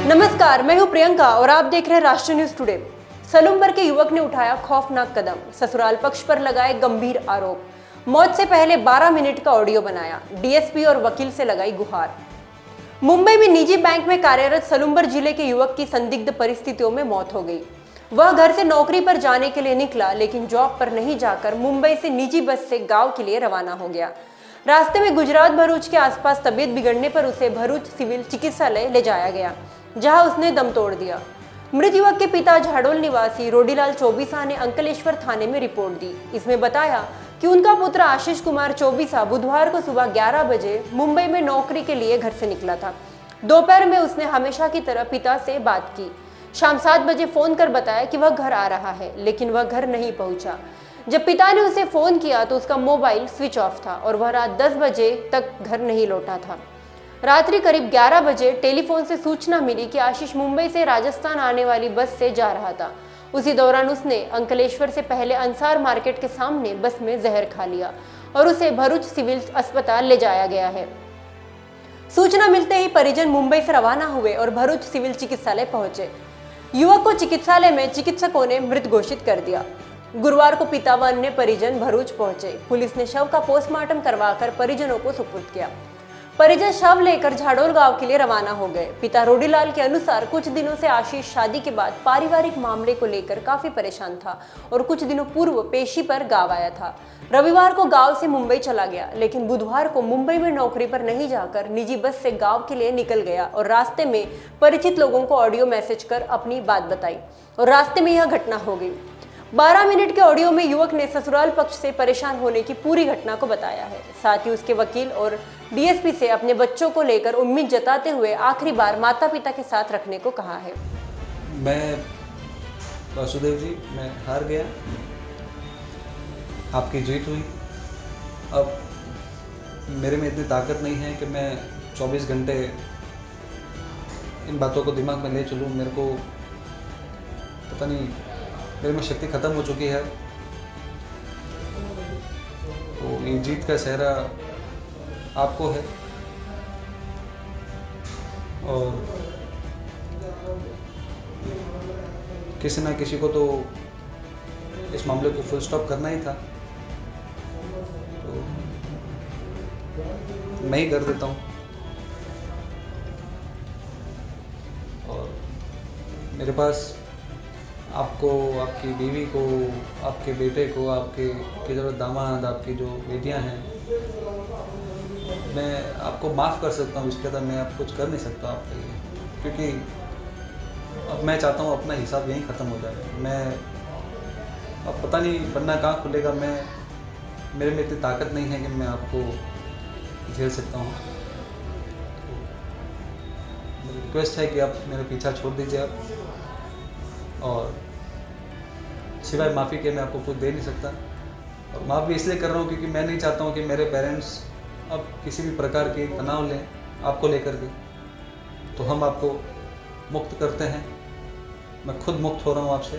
नमस्कार, मैं हूं प्रियंका और आप देख रहे हैं राष्ट्रीय न्यूज टुडे। सलूमबर के युवक ने उठाया खौफनाक कदम, ससुराल पक्ष पर लगाए गंभीर आरोप। मौत से पहले 12 मिनट का ऑडियो बनाया, डीएसपी और वकील से लगाई गुहार। मुंबई में निजी बैंक में कार्यरत सलूमबर जिले के युवक की संदिग्ध परिस्थितियों में मौत हो गई। वह घर से नौकरी पर जाने के लिए निकला, लेकिन जॉब पर नहीं जाकर मुंबई से निजी बस से गाँव के लिए रवाना हो गया। रास्ते में गुजरात भरूच के आसपास तबीयत बिगड़ने पर उसे भरूच सिविल चिकित्सालय ले जाया गया, जहां उसने दम तोड़ दिया। मृत युवक के पिता झाडोल निवासी रोडीलाल चौबीसा ने अंकलेश्वर थाने में रिपोर्ट दी। इसमें बताया कि उनका पुत्र आशीष कुमार चौबीसा बुधवार को सुबह 11 बजे मुंबई में नौकरी के लिए घर से निकला था। दोपहर में उसने हमेशा की तरह पिता से बात की। शाम 7 बजे फोन कर बताया कि वह घर आ रहा है, लेकिन वह घर नहीं पहुंचा। जब पिता ने उसे फोन किया तो उसका मोबाइल स्विच ऑफ था और वह रात 10 बजे तक घर नहीं लौटा था। रात्रि करीब 11 बजे टेलीफोन से सूचना मिली कि आशीष मुंबई से राजस्थान आने वाली बस से जा रहा था। उसी दौरान उसने अंकलेश्वर से पहले अंसार मार्केट के सामने बस में जहर खा लिया और उसे भरूच सिविल अस्पताल ले जाया गया है। सूचना मिलते ही परिजन मुंबई से रवाना हुए और भरूच सिविल चिकित्सालय पहुंचे। युवक को चिकित्सालय में चिकित्सकों ने मृत घोषित कर दिया। गुरुवार को पिता व अन्य परिजन भरूच पहुंचे। पुलिस ने शव का पोस्टमार्टम करवाकर परिजनों को सुपुर्द किया। परिजन शव लेकर झाडोल गांव के लिए रवाना हो गए। पिता रोडीलाल के अनुसार कुछ दिनों से आशीष शादी के बाद पारिवारिक मामले को लेकर काफी परेशान था और कुछ दिनों पूर्व पेशी पर गांव आया था। रविवार को गांव से मुंबई चला गया, लेकिन बुधवार को मुंबई में नौकरी पर नहीं जाकर निजी बस से गांव के लिए निकल गया और रास्ते में परिचित लोगों को ऑडियो मैसेज कर अपनी बात बताई और रास्ते में यह घटना हो गई। 12 मिनट के ऑडियो में युवक ने ससुराल पक्ष से परेशान होने की पूरी घटना को बताया है। साथ ही उसके वकील और डीएसपी से अपने बच्चों को लेकर उम्मीद जताते हुए आखिरी बार माता पिता के साथ रखने को कहा है। मैं वासुदेव जी, मैं हार गया, आपकी जीत हुई। अब मेरे में इतनी ताकत नहीं है कि मैं 24 घंटे इन बातों को दिमाग में ले चलूँ। मेरे को पता नहीं, मेरे में शक्ति ख़त्म हो चुकी है। तो ये जीत का सेहरा आपको है और किसी ना किसी को तो इस मामले को फुल स्टॉप करना ही था, तो मैं ही कर देता हूँ। और मेरे पास आपको, आपकी बीवी को, आपके बेटे को, आपके जो दामाद, आपकी जो बेटियां हैं, मैं आपको माफ़ कर सकता हूँ। इसके बाद मैं आप कुछ कर नहीं सकता आपके लिए, क्योंकि अब मैं चाहता हूँ अपना हिसाब यहीं ख़त्म हो जाए। मैं अब पता नहीं पन्ना कहाँ खुलेगा। मेरे में इतनी ताकत नहीं है कि मैं आपको झेल सकता हूँ। मेरी रिक्वेस्ट है कि आप मेरा पीछा छोड़ दीजिए आप, और सिवाय माफ़ी के मैं आपको कुछ दे नहीं सकता। और माफ़ भी इसलिए कर रहा हूँ क्योंकि मैं नहीं चाहता हूँ कि मेरे पेरेंट्स अब किसी भी प्रकार की तनाव लें आपको लेकर के। तो हम आपको मुक्त करते हैं, मैं खुद मुक्त हो रहा हूँ आपसे।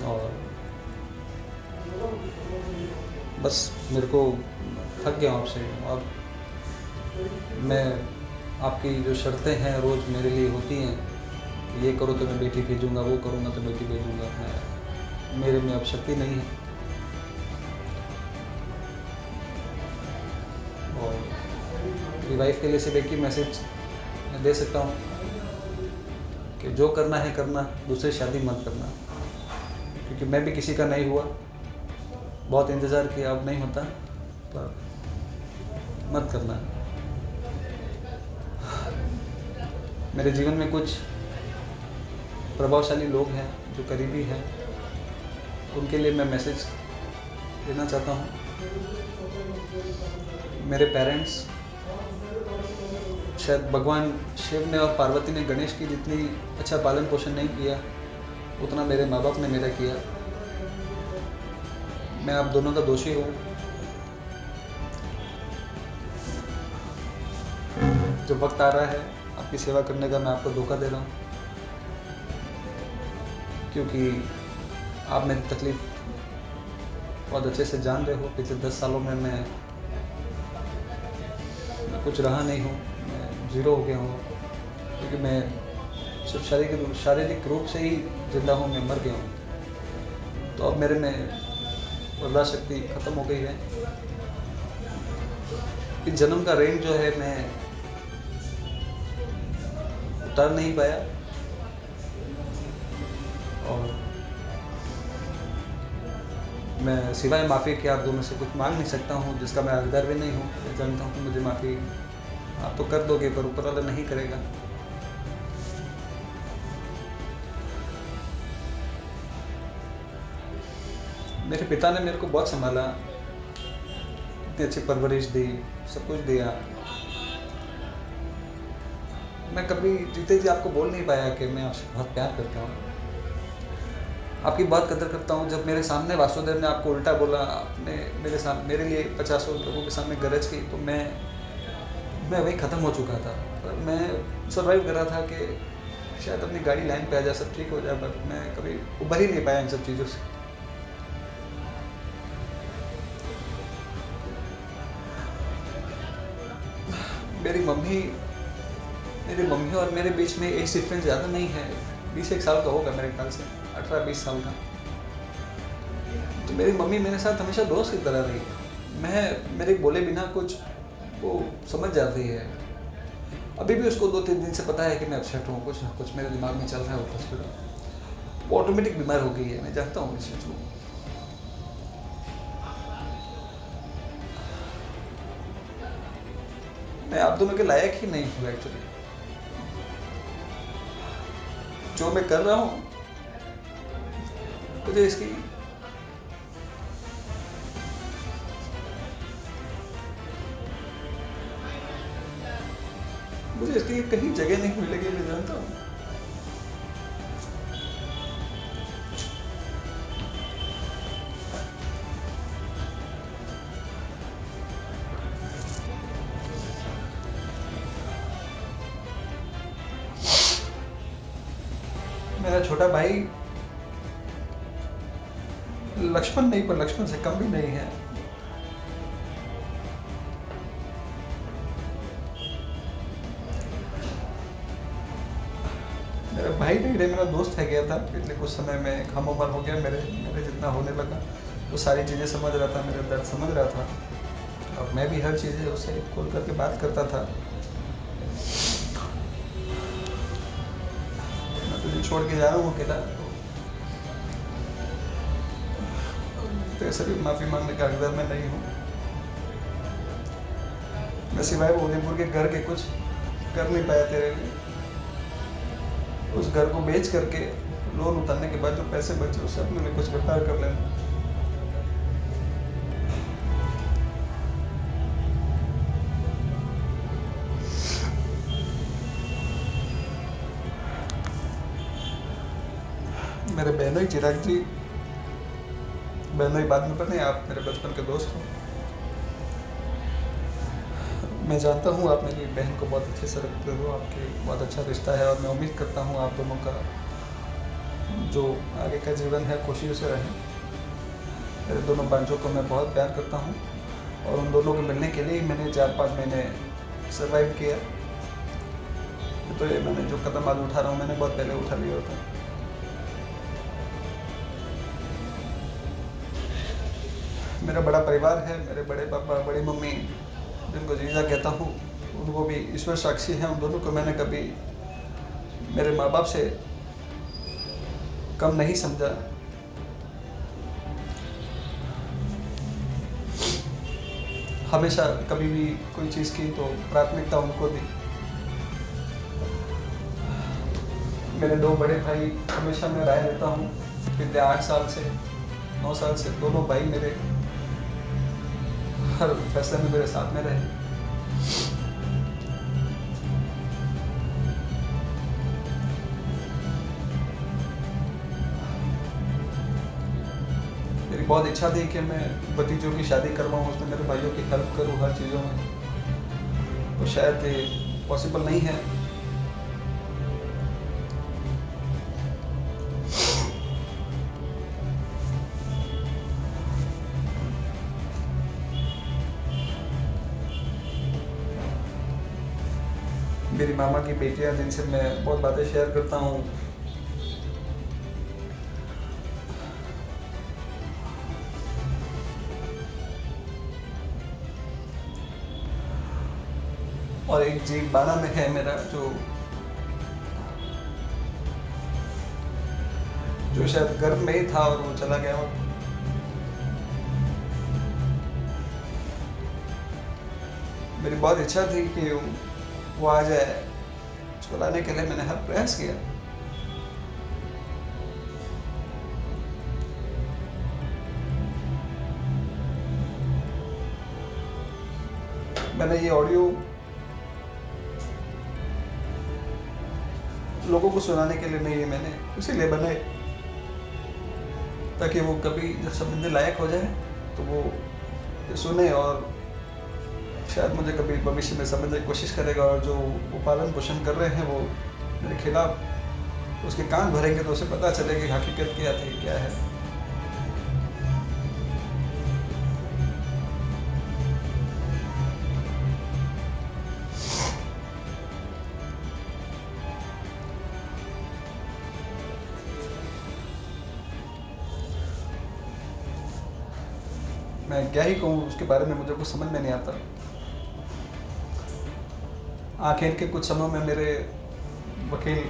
और बस मेरे को थक गया हूँ आपसे। अब मैं आपकी जो शर्तें हैं रोज़ मेरे लिए होती हैं, ये करो तो मैं बेटी भेजूंगा, वो करूँगा तो बेटी भेजूंगा, मेरे में अब शक्ति नहीं है। और मेरी वाइफ के लिए सिर्फ एक ही मैसेज मैं दे सकता हूँ कि जो करना है करना, दूसरी शादी मत करना। क्योंकि मैं भी किसी का नहीं हुआ, बहुत इंतज़ार किया, अब नहीं होता, पर मत करना। मेरे जीवन में कुछ प्रभावशाली लोग हैं जो करीबी हैं, उनके लिए मैं मैसेज देना चाहता हूँ। मेरे पेरेंट्स, शायद भगवान शिव ने और पार्वती ने गणेश की जितनी अच्छा पालन पोषण नहीं किया, उतना मेरे माँ बाप ने मेरा किया। मैं आप दोनों का दोषी हूँ। जो वक्त आ रहा है आपकी सेवा करने का, मैं आपको धोखा दे रहा हूँ, क्योंकि आप मेरी तकलीफ़ बहुत अच्छे से जान रहे हो। पिछले 10 सालों में मैं कुछ रहा नहीं हूँ, मैं ज़ीरो हो गया हूँ, क्योंकि मैं सिर्फ शारीरिक रूप से ही जिंदा हूँ, मैं मर गया हूँ। तो अब मेरे में बर्दाश्त शक्ति ख़त्म हो गई है। इस जन्म का रेंज जो है मैं उतार नहीं पाया, और मैं सिवाय माफ़ी के आप दोनों से कुछ मांग नहीं सकता हूँ, जिसका मैं हकदार भी नहीं हूँ। मैं जानता हूँ कि मुझे माफ़ी आप तो कर दोगे, पर ऊपर वाला नहीं करेगा। मेरे पिता ने मेरे को बहुत संभाला, इतनी अच्छी परवरिश दी, सब कुछ दिया। मैं कभी जीते जी आपको बोल नहीं पाया कि मैं आपसे बहुत प्यार करता हूँ, आपकी बहुत कदर करता हूँ। जब मेरे सामने वासुदेव ने आपको उल्टा बोला, आपने मेरे लिए 50 लोगों के सामने गरज की, तो मैं वही ख़त्म हो चुका था। पर मैं सर्वाइव कर रहा था कि शायद अपनी गाड़ी लाइन पे आ जाए, सब ठीक हो जाए, पर मैं कभी उभर ही नहीं पाया इन सब चीज़ों से। मेरी मम्मी और मेरे बीच में एज डिफरेंस ज़्यादा नहीं है, 20 साल का होगा मेरे ख्याल से, 18-20 साल का। तो मेरी मम्मी मेरे साथ हमेशा दोस्त की तरह रही। मेरे बोले बिना कुछ वो समझ जाती है। अभी भी उसको 2-3 दिन से पता है कि मैं अपसेट हूँ, कुछ ना कुछ मेरे दिमाग में चल रहा है उल्टा-सीधा। वो ऑटोमेटिक बीमार हो गई है, मैं जानता हूँ इस चीज़ को। मैं आप दोनों के लायक ही नहीं हूँ एक्चुअली। जो मैं कर रहा हूँ मुझे इसकी कहीं जगह नहीं मिलेगी, मैं जानता हूँ। मेरा छोटा भाई लक्ष्मण नहीं, पर लक्ष्मण से कम भी नहीं है। मेरा भाई नहीं रहे, मेरा दोस्त है गया था। पिछले कुछ समय में हम उम्र हो गया, मेरे जितना होने लगा, वो सारी चीज़ें समझ रहा था, मेरा दर्द समझ रहा था, और मैं भी हर चीज़ें उससे खोल करके बात करता था। छोड़ के जा रहा हूँ अकेला, तो ऐसे भी माफ़ी मांगने का हकदार मैं नहीं हूँ। मैं सिवाय उदयपुर के घर के कुछ कर नहीं पाया तेरे लिए। उस घर को बेच करके लोन उतारने के बाद जो पैसे बचे, उससे अपने लिए कुछ व्यापार कर लेना। मेरे बहनोई चिराग जी, बहनोई बाद में पता है, आप मेरे बचपन के दोस्त हो। मैं जानता हूँ आप मेरी बहन को बहुत अच्छे से रखते हो, आपके बहुत अच्छा रिश्ता है, और मैं उम्मीद करता हूँ आप दोनों का जो आगे का जीवन है खुशियों से रहे। मेरे दोनों भांजों को मैं बहुत प्यार करता हूँ, और उन दोनों को मिलने के लिए मैंने 4-5 महीने सर्वाइव किया। तो ये मैंने जो कदम आज उठा रहा हूँ, मैंने बहुत पहले उठा लिया होता। मेरा बड़ा परिवार है, मेरे बड़े पापा, बड़ी मम्मी, जिनको जीजा कहता हूँ, उनको भी ईश्वर साक्षी है। उन दोनों को मैंने कभी मेरे माँ बाप से कम नहीं समझा। हमेशा कभी भी कोई चीज़ की तो प्राथमिकता उनको दी। मेरे 2 बड़े भाई हमेशा मैं राय लेता हूँ, पिछले 8 साल से 9 साल से दोनों भाई मेरे हर फैसले में मेरे साथ में रहे। मेरी बहुत इच्छा थी कि मैं भतीजों की शादी करवाऊँ, उसमें मेरे भाइयों की हेल्प करूँ हर चीज़ों में, तो शायद ये पॉसिबल नहीं है। मेरी मामा की बेटियां जिनसे मैं बहुत बातें शेयर करता हूँ, और एक जीव बाना में है मेरा जो शायद गर्भ में ही था और वो चला गया। मेरी बहुत इच्छा थी कि वो आ जाए, उसको लाने के लिए मैंने हर प्रयास किया। मैंने ये ऑडियो लोगों को सुनाने के लिए नहीं है, मैंने इसीलिए बनाई ताकि वो कभी जब समझने लायक हो जाए तो वो सुने और शायद मुझे कभी भविष्य में समझने की कोशिश करेगा। और जो वो पालन पोषण कर रहे हैं वो मेरे खिलाफ उसके कान भरेंगे तो उसे पता चलेगा कि हकीकत क्या थी, क्या है। मैं क्या ही कहूँ उसके बारे में, मुझे कुछ समझ में नहीं आता। आखिर के कुछ समय में मेरे वकील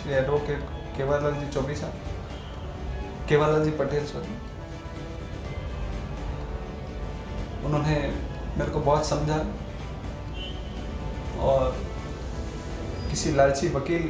श्री एडवोकेट केवललाल जी चौबीसा, केवललाल जी पटेल सॉरी, उन्होंने मेरे को बहुत समझा और किसी लालची वकील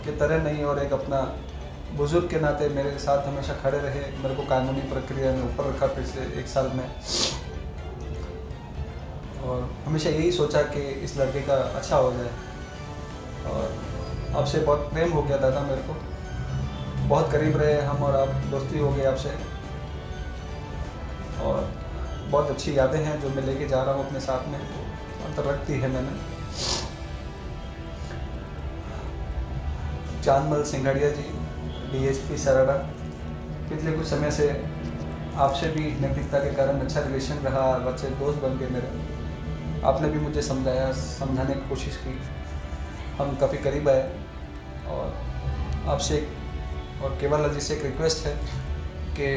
के तरह नहीं और एक अपना बुजुर्ग के नाते मेरे साथ हमेशा खड़े रहे। मेरे को कानूनी प्रक्रिया में ऊपर रखा पिछले 1 साल में, और हमेशा यही सोचा कि इस लड़के का अच्छा हो जाए। और आपसे बहुत प्रेम हो गया दादा, मेरे को बहुत करीब रहे हम और आप, दोस्ती हो गई आपसे, और बहुत अच्छी यादें हैं जो मैं लेके जा रहा हूँ अपने साथ में, अंतर रखती है मैंने। चांदमल सिंघाड़िया जी, DSP सराड़ा, पिछले कुछ समय से आपसे भी नैतिकता के कारण अच्छा रिलेशन रहा, अच्छे दोस्त बन गए मेरे। आपने भी मुझे समझाया, समझाने की कोशिश की, हम काफ़ी करीब आए। और आपसे और केवललाल जी से एक रिक्वेस्ट है कि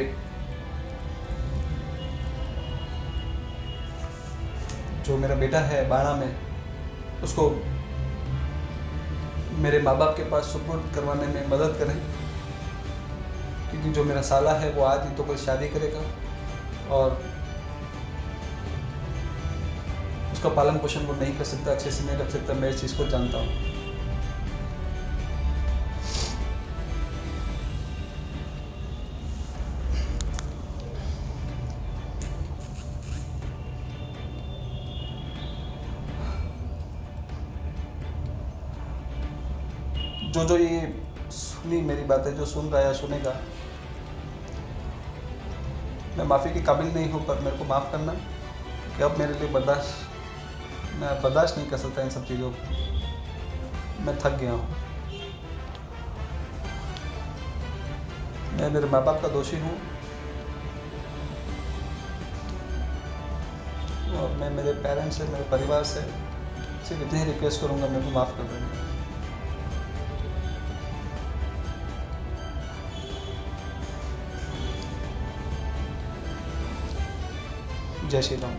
जो मेरा बेटा है बाणा में, उसको मेरे माँ बाप के पास सुपुर्द करवाने में मदद करें, क्योंकि जो मेरा साला है वो आज ही तो कोई शादी करेगा और उसका पालन पोषण वो नहीं कर सकता, अच्छे से नहीं रख सकता। मैं इस चीज़ को जानता हूँ। जो ये सुनी मेरी बातें, जो सुन रहा है या सुनेगा, मैं माफ़ी के काबिल नहीं हूँ, पर मेरे को माफ़ करना कि अब मेरे लिए मैं बर्दाश्त नहीं कर सकता इन सब चीज़ों को। मैं थक गया हूँ। मैं मेरे माँ बाप का दोषी हूँ और मैं मेरे पेरेंट्स से, मेरे परिवार से सिर्फ इतनी ही रिक्वेस्ट करूँगा, मेरे को माफ़ कर देना। जय श्री राम।